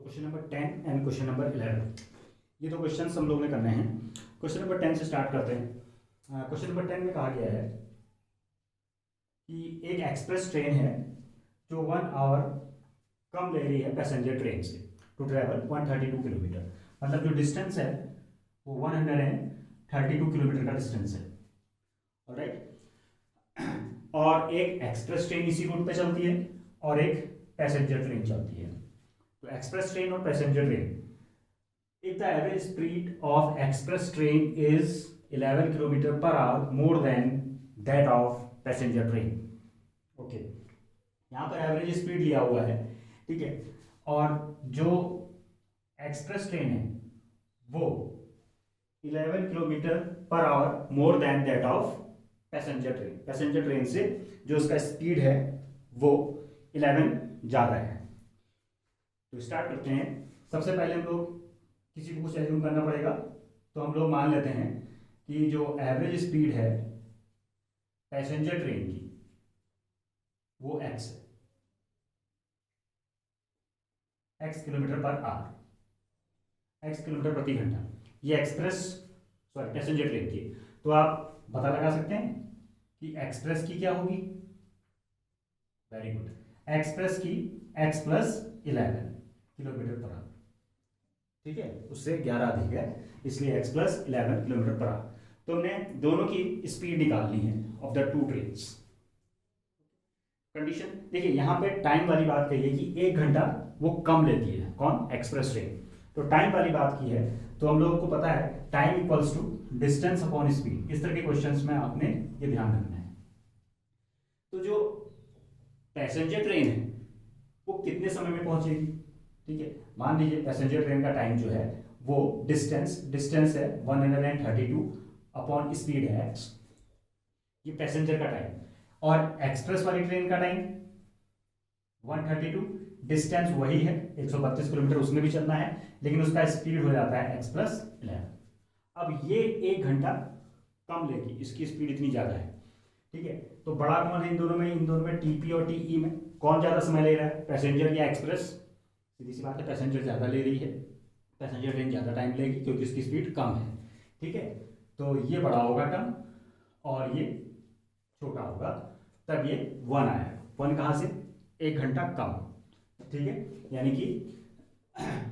Question number 10 and question number 11, ये दो question हम लोग ने करने हैं। क्वेश्चन नंबर 10 से स्टार्ट करते हैं। क्वेश्चन नंबर 10 में कहा गया है कि एक एक्सप्रेस ट्रेन है जो 1 आवर कम ले रही है पैसेंजर ट्रेन से टू ट्रैवल 132 किलोमीटर। मतलब जो डिस्टेंस है वो 132 किलोमीटर का डिस्टेंस है। ऑलराइट। और एक एक्सप्रेस ट्रेन इसी रूट पे चलती है और एक पैसेंजर ट्रेन चलती है। तो एक्सप्रेस ट्रेन और passenger train, if the average speed of express train is 11 kilometer per hour more than that of passenger train. Okay, यहाँ पर एवरेज स्पीड लिया हुआ है, ठीक है। और जो एक्सप्रेस ट्रेन है वो 11 kilometre per hour more than that of passenger train. Passenger train से जो उसका स्पीड है वो 11 ज़्यादा है। तो स्टार्ट करते हैं। सबसे पहले हम लोग किसी को कुछ एज्यूम करना पड़ेगा, तो हम लोग मान लेते हैं कि जो एवरेज स्पीड है पैसेंजर ट्रेन की वो x है, x kilometre per hour, x kilometre प्रति घंटा। ये पैसेंजर ट्रेन की। तो आप पता लगा सकते हैं कि एक्सप्रेस की क्या होगी। वेरी गुड, एक्सप्रेस की x plus 11 kilometre per hour, ठीक है। उससे 11 अधिक है, इसलिए x plus 11 kilometre per hour. तो हमने दोनों की स्पीड निकालनी है of the two trains. Condition देखिए, यहाँ पे टाइम वाली बात कही है कि 1 घंटा वो कम लेती है, कौन? Express train. तो टाइम वाली बात की है तो हम लोगों को पता है time equals to distance upon speed. इस तरह के क्वेश्चंस में आपने ये ध्यान रखना है। तो जो पैसेंजर ट्रेन है वो कितने समय में पहुंचेगी, ठीक है। मान लीजिए पैसेंजर ट्रेन का टाइम जो है वो डिस्टेंस है 132 अपॉन स्पीड है x, ये पैसेंजर का टाइम। और एक्सप्रेस वाली ट्रेन का टाइम 132, डिस्टेंस वही है 132 किलोमीटर, उसमें भी चलना है, लेकिन उसका स्पीड हो जाता है x प्लस 11। अब ये 1 घंटा कम लेगी, इसकी स्पीड इतनी ज्यादा है, ठीक है। तो बड़ा कौन है इन दोनों में? टीपी और टीई में कौन ज्यादा समय ले रहा है, पैसेंजर या एक्सप्रेस? सीधी सी बात है, पैसेंजर ज़्यादा ले रही है, पैसेंजर ट्रेन ज़्यादा टाइम लेगी क्योंकि इसकी स्पीड कम है, ठीक है। तो ये बड़ा होगा टर्म और ये छोटा होगा, तब ये 1 आएगा। 1 कहाँ से? 1 घंटा कम, ठीक है। यानी कि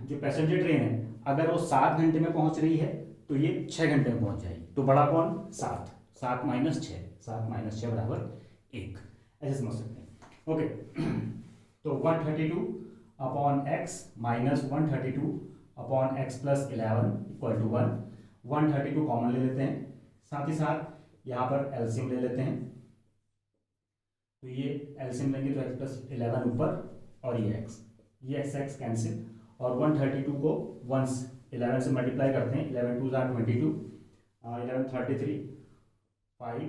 जो पैसेंजर ट्रेन है अगर वो 7 घंटे में पहुंच रही है तो ये 6 घंटे में पहुंच जाएगी। तो बड़ा कौन? 7, 7 माइनस 6, 7 माइनस 6 बराबर 1, ऐसे समझ सकते हैं। ओके, तो 132 upon x minus 132 upon x plus 11 equal to 1। 132 common ले लेते हैं, साथ ही साथ यहाँ पर एलसीएम ले लेते हैं। तो ये एलसीएम लेंगे तो x प्लस 11 ऊपर और ये x कैंसिल, और 132 को 11 से मल्टीप्लाई करते हैं। 11 2 जार 22, 11 33, 5,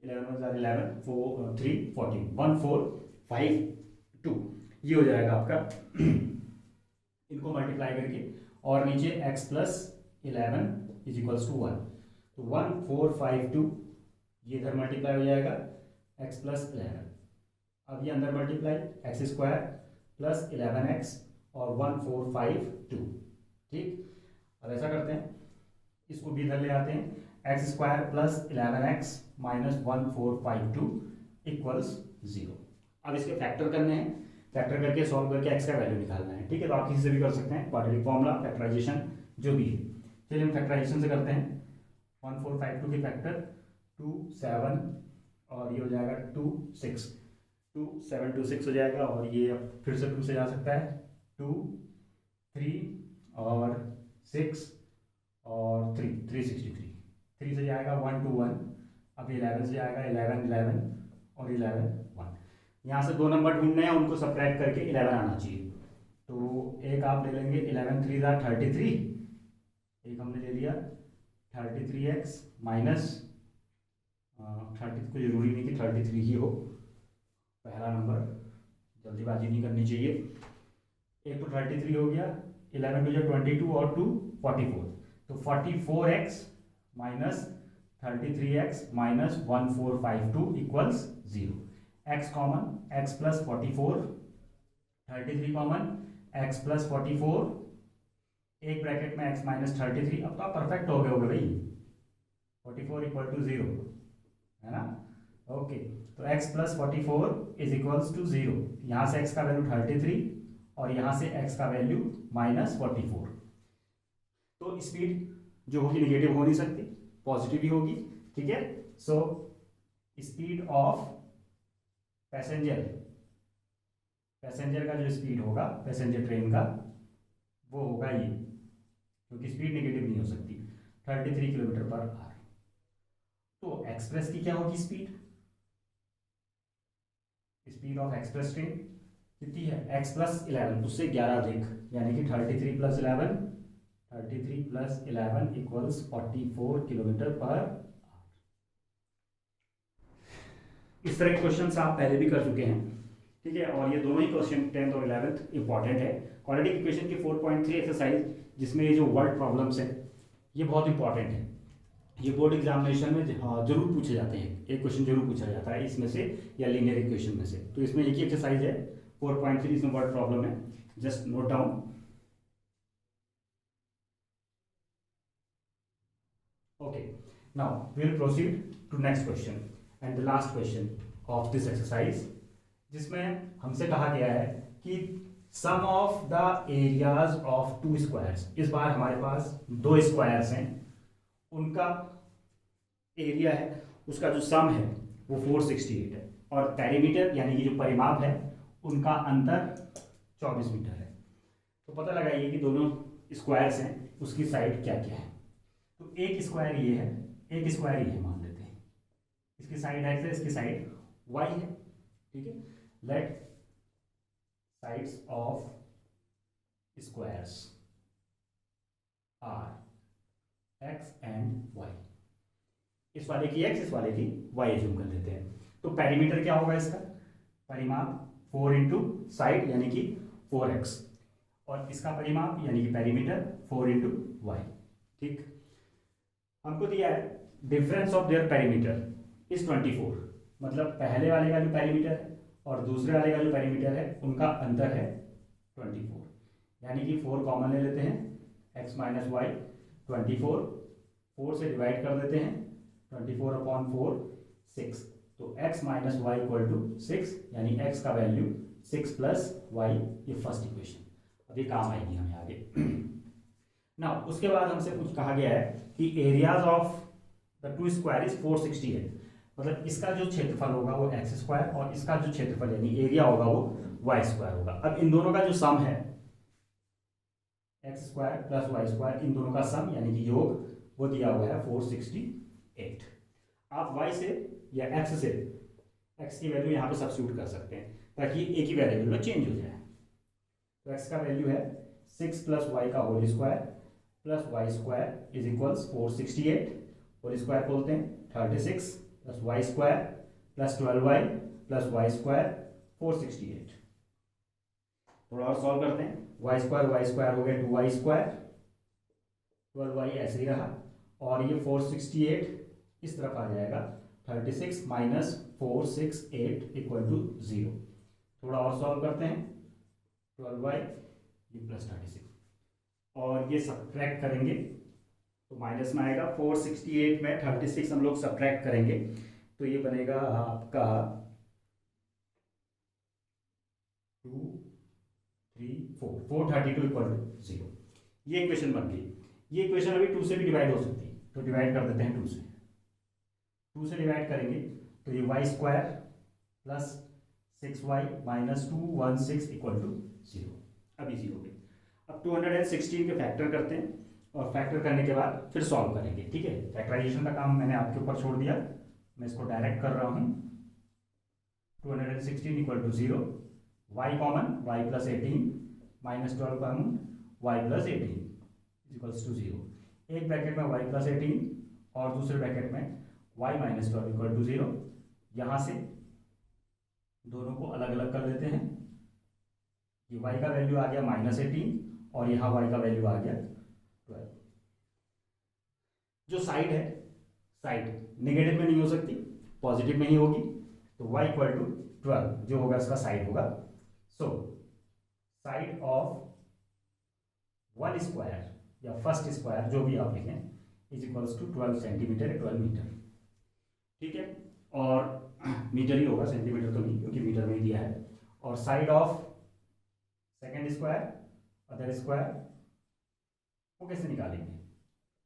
11 जार 11, 4 3 14, 1 4 5 2, ये हो जाएगा आपका इनको मल्टीप्लाई करके, और नीचे x plus 11 is equals to 1। तो 1 4 5 2 ये इधर मल्टीप्लाई हो जाएगा x प्लस 11। अब ये अंदर multiply x square plus 11x और 1 4 5 2, ठीक। अब ऐसा करते हैं, इसको भी इधर ले आते हैं। X square plus 11x minus 1 4 5 2 equals 0। अब इसके फैक्टर करने हैं, फैक्टर करके सॉल्व करके x का वैल्यू निकालना है, ठीक है। तो आप किसी से भी कर सकते हैं, क्वाड्रेटिक फॉर्मूला, फैक्टराइजेशन जो भी है। चलिए हम फैक्टराइजेशन से करते हैं। 1 4 5 2 के फैक्टर 2 7 और ये हो जाएगा 2 6, 2 7 2 6 हो जाएगा, और ये फिर से 2 से जा सकता है 2 3 और 6 और 3 363, 3 से जाएगा 1 2 1, अब 11 से जाएगा 11 11 और 11 1। यहाँ से 2 नंबर ढूंढने हैं, उनको सब्ट्रैक्ट करके 11 आना चाहिए। तो एक आप ले लेंगे 11 3 33, एक हमने ले लिया 33x माइनस 30, को जरूरी नहीं कि 33 ही हो, पहला नंबर, जल्दीबाजी नहीं करनी चाहिए। एक तो 33 हो गया, 11 टू 22 और 2 44, तो 44x minus 33x minus 1452 equals 0। x common, x plus 44, 33 common, x plus 44, एक ब्रैकेट में एक्स माइनस 33। अब तो आप परफेक्ट हो गए होगे भाई, 44 इक्वल टू 0, है ना। ओके, तो x plus 44 is equals to 0। यहाँ से x का वैल्यू 33 और यहाँ से x का वैल्यू माइनस 44। तो स्पीड जो होगी निगेटिव हो नहीं सकती, पॉजिटिव ही होगी, ठीक है। सो स्पीड ऑफ पैसेंजर का जो स्पीड होगा पैसेंजर ट्रेन का, वो होगा ये, क्योंकि स्पीड नेगेटिव नहीं हो सकती, 33 किलोमीटर पर आवर। तो एक्सप्रेस की क्या होगी स्पीड ऑफ एक्सप्रेस ट्रेन कितनी है, x प्लस 11, उससे 11 अधिक, यानी कि 33 plus 11 equals 44 kilometre per hour. इस तरह के क्वेश्चंस आप पहले भी कर चुके हैं, ठीक है। और ये दोनों ही क्वेश्चन 10th और 11th इंपॉर्टेंट है। क्वाड्रेटिक इक्वेशन की 4.3 एक्सरसाइज, जिसमें ये जो वर्ड प्रॉब्लम्स है ये बहुत इंपॉर्टेंट है। ये बोर्ड एग्जामिनेशन में जरूर पूछे जाते हैं, एक क्वेश्चन जरूर पूछा जाता है इसमें से या लीनियर इक्वेशन में से। तो इसमें एक ही एक्सरसाइज है 4.3, इसमें वर्ड प्रॉब्लम है, just note down. Okay, now we will proceed to next question and the last question of this exercise, जिसमें हमसे कहा गया है कि sum of the areas of two squares. इस बार हमारे पास दो स्क्वायर्स हैं, उनका एरिया है, उसका जो सम है वो 468 है, और पेरीमीटर यानी कि जो परिमाप है उनका अंतर 24 मीटर है। तो पता लगाइए कि दोनों स्क्वायर्स हैं उसकी साइड क्या क्या है। तो एक स्क्वायर ये है, एक स्क्वायर ये है, मान लेते हैं इसकी साइड x है, इसकी साइड y है, ठीक है। Let sides of squares are x and y, इस वाले की x, इस वाले की y एज्यूम कर लेते हैं। तो पेरीमीटर क्या होगा इसका, परिमाप 4 इंटू साइड यानी कि 4x, और इसका परिमाप यानी कि पेरीमीटर 4 इंटू वाई, ठीक। हमको दिया है difference of their perimeter is 24, मतलब पहले वाले का जो पेरीमीटर है और दूसरे वाले का जो पेरीमीटर है उनका अंतर है 24, यानी कि 4 कॉमन ले लेते हैं, x माइनस वाई 24, 4 से डिवाइड कर देते हैं, 24/4 6, तो x minus y equal to 6, यानी x का वैल्यू 6 प्लस वाई, ये फर्स्ट इक्वेशन। अब ये काम आएगी हमें आगे ना। उसके बाद हमसे कुछ कहा गया है कि areas of the two square is 468, मतलब इसका जो क्षेत्रफल होगा वो एक्स स्क्वायर और इसका जो क्षेत्रफल यानी एरिया होगा वो वाई स्क्वायर होगा। अब इन दोनों का जो सम है x square plus y square, इन दोनों का सम यानी कि योग, वो दिया हुआ है 468। आप y से या x से x की वैल्यू यहाँ पे सब्स्टिट्यूट कर सकते हैं ताकि एक ही वेरिएबल में चेंज हो जाए। तो x का वैल्यू है 6 प्लस वाई का whole square plus y square is equals 468, whole square बोलते हैं 36 plus y square plus 12y plus y square 468। थोड़ा और सॉल्व करते हैं, वाई स्क्वायर हो गया 2y स्क्वायर, 12y ऐसे ही रहा, और ये 468 इस तरफ आ जाएगा, 36 माइनस 468 इक्वल टू 0। थोड़ा और सॉल्व करते हैं, 12y ये प्लस 36, और ये सब्ट्रैक्ट करेंगे तो माइनस में आएगा, 468 में 36 हम लोग सब्ट्रैक्ट करेंगे तो ये बनेगा आपका 2 3 4 432 इक्वल टू 0। ये इक्वेशन बन गई। ये इक्वेशन अभी 2 से भी डिवाइड हो सकती है, तो डिवाइड कर देते हैं 2 से डिवाइड करेंगे तो ये y square plus 6y minus 216 equal to 0, अभी 0 हो गई। अब 216 के फैक्टर करते हैं और फैक्टर करने के बाद फिर सॉल्व करेंगे, ठीक है। फैक्टराइजेशन का काम मैंने आपके ऊपर छोड़ दिया, मैं इसको डायरेक्ट कर रहा हूँ। 216 equal to 0, y common y plus 18 minus 12 common y plus 18 equals to 0। एक ब्रैकेट में y प्लस 18 और दूसरे ब्रैकेट में y माइनस 12 इक्वल टू 0। यहाँ से दोनों को अलग अलग कर देते हैं, ये y का वैल्यू आ गया माइनस 18 और यहाँ y का वैल्यू आ गया 12। जो साइड है, साइड नेगेटिव में नहीं हो सकती, पॉजिटिव में ही होगी, तो y इक्वल टू 12 जो होगा इसका साइड होगा। So side of one square या फर्स्ट स्क्वायर जो भी आप लिखें is equals to 12 centimetre 12 metre, ठीक है। और मीटर ही होगा, सेंटीमीटर तो नहीं क्योंकि मीटर में ही दिया है। और side of second square other square वो कैसे निकालेंगे?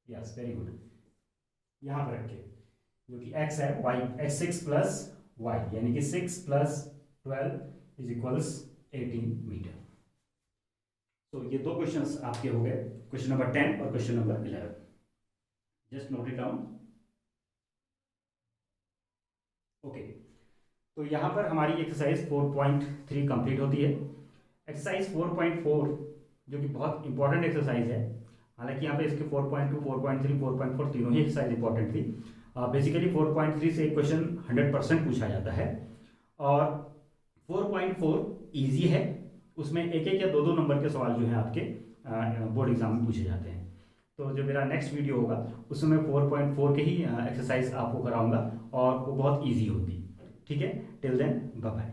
यस वेरी गुड, यहाँ पर रखे जो कि x है y, x 6 प्लस y यानी कि 6 प्लस 12 इज इक्वल्स 18 मीटर। तो ये दो क्वेश्चंस आपके हो गए, क्वेश्चन नंबर 10 और question number 11। Just note it down. Okay, तो यहाँ पर हमारी एक्सरसाइज 4.3 कंप्लीट होती है। एक्सरसाइज 4.4 जो कि बहुत इंपॉर्टेंट एक्सरसाइज है, हालांकि यहाँ पे इसके 4.2, 4.3, 4.4 तीनों ही एक्सरसाइज इंपॉर्टेंट थी। बेसिकली 4.3 से एक क्वेश्चन 100% पूछा जाता है और 4.4 इजी है, उसमें एक एक या दो दो नंबर के सवाल जो हैं आपके बोर्ड एग्जाम में पूछे जाते हैं। तो जो मेरा नेक्स्ट वीडियो होगा उसमें 4.4 के ही एक्सरसाइज आपको कराऊंगा और वो बहुत ईजी होती है, ठीक है। Till then bye bye.